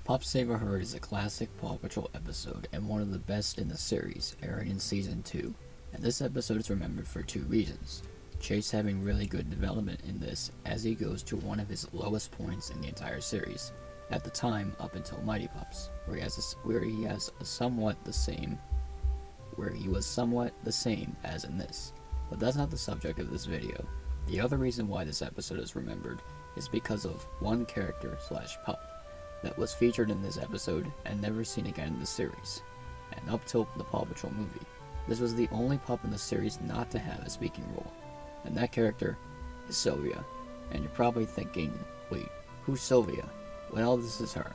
Pop Save a Herd is a classic Paw Patrol episode and one of the best in the series, airing in Season 2. And this episode is remembered for two reasons. Chase having really good development in this as he goes to one of his lowest points in the entire series, at the time up until Mighty Pups, where he was somewhat the same as in this. But that's not the subject of this video. The other reason why this episode is remembered is because of one character / pup that was featured in this episode and never seen again in the series, and up till the Paw Patrol movie. This was the only pup in the series not to have a speaking role, and that character is Sylvia. And you're probably thinking, wait, who's Sylvia? Well, this is her,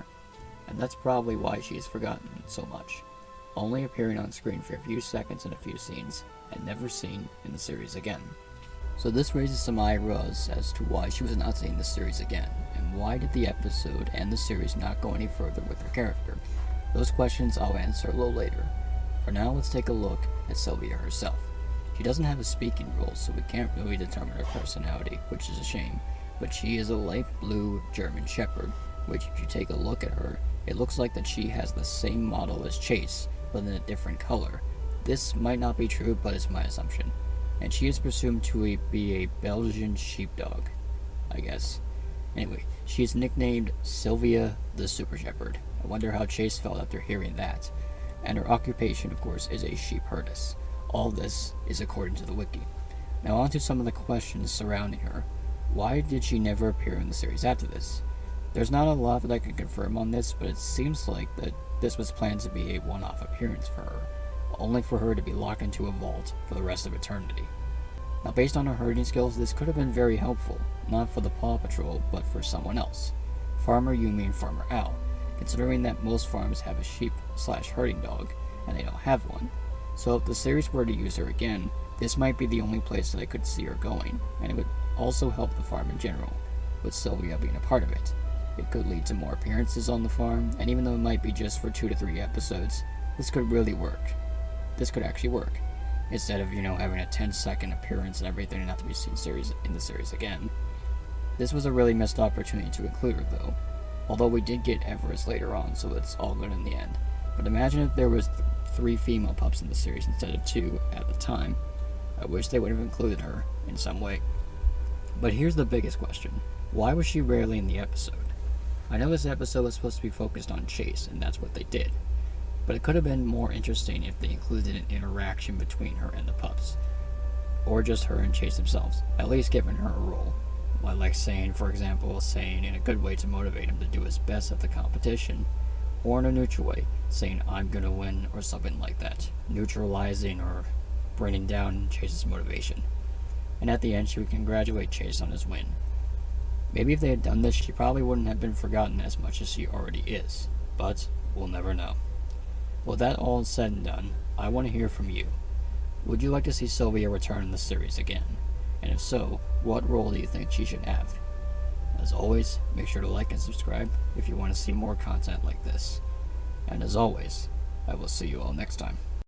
and that's probably why she is forgotten so much, only appearing on screen for a few seconds in a few scenes, and never seen in the series again. So this raises some eyebrows as to why she was not seen in the series again, and why did the episode and the series not go any further with her character? Those questions I'll answer a little later. For now, let's take a look at Sylvia herself. She doesn't have a speaking role, so we can't really determine her personality, which is a shame, but she is a light blue German Shepherd, which if you take a look at her, it looks like that she has the same model as Chase, but in a different color. This might not be true, but it's my assumption. And she is presumed to be a Belgian sheepdog, I guess. Anyway, she is nicknamed Sylvia the Super Shepherd. I wonder how Chase felt after hearing that. And her occupation, of course, is a sheep herdess. All this is according to the wiki. Now on to some of the questions surrounding her. Why did she never appear in the series after this? There's not a lot that I can confirm on this, but it seems like that this was planned to be a one-off appearance for her, only for her to be locked into a vault for the rest of eternity. Now based on her herding skills, this could have been very helpful, not for the Paw Patrol, but for someone else. Farmer Yumi and Farmer Al, considering that most farms have a sheep / herding dog, and they don't have one. So if the series were to use her again, this might be the only place that I could see her going, and it would also help the farm in general, with Sylvia being a part of it. It could lead to more appearances on the farm, and even though it might be just for 2 to 3 episodes, this could really work. This could actually work. Instead of, having a 10-second appearance and everything and not to be seen in the series again. This was a really missed opportunity to include her though, although we did get Everest later on, so it's all good in the end. But imagine if there was 3 female pups in the series instead of 2 at the time. I wish they would have included her in some way. But here's the biggest question. Why was she rarely in the episode? I know this episode was supposed to be focused on Chase, and that's what they did. But it could have been more interesting if they included an interaction between her and the pups. Or just her and Chase themselves, at least giving her a role. Like saying, for example, in a good way to motivate him to do his best at the competition, or in a neutral way, saying I'm gonna win or something like that, neutralizing or bringing down Chase's motivation. And at the end, she would congratulate Chase on his win. Maybe if they had done this, she probably wouldn't have been forgotten as much as she already is, but we'll never know. With that all said and done, I want to hear from you. Would you like to see Sylvia return in the series again? And if so, what role do you think she should have? As always, make sure to like and subscribe if you want to see more content like this. And as always, I will see you all next time.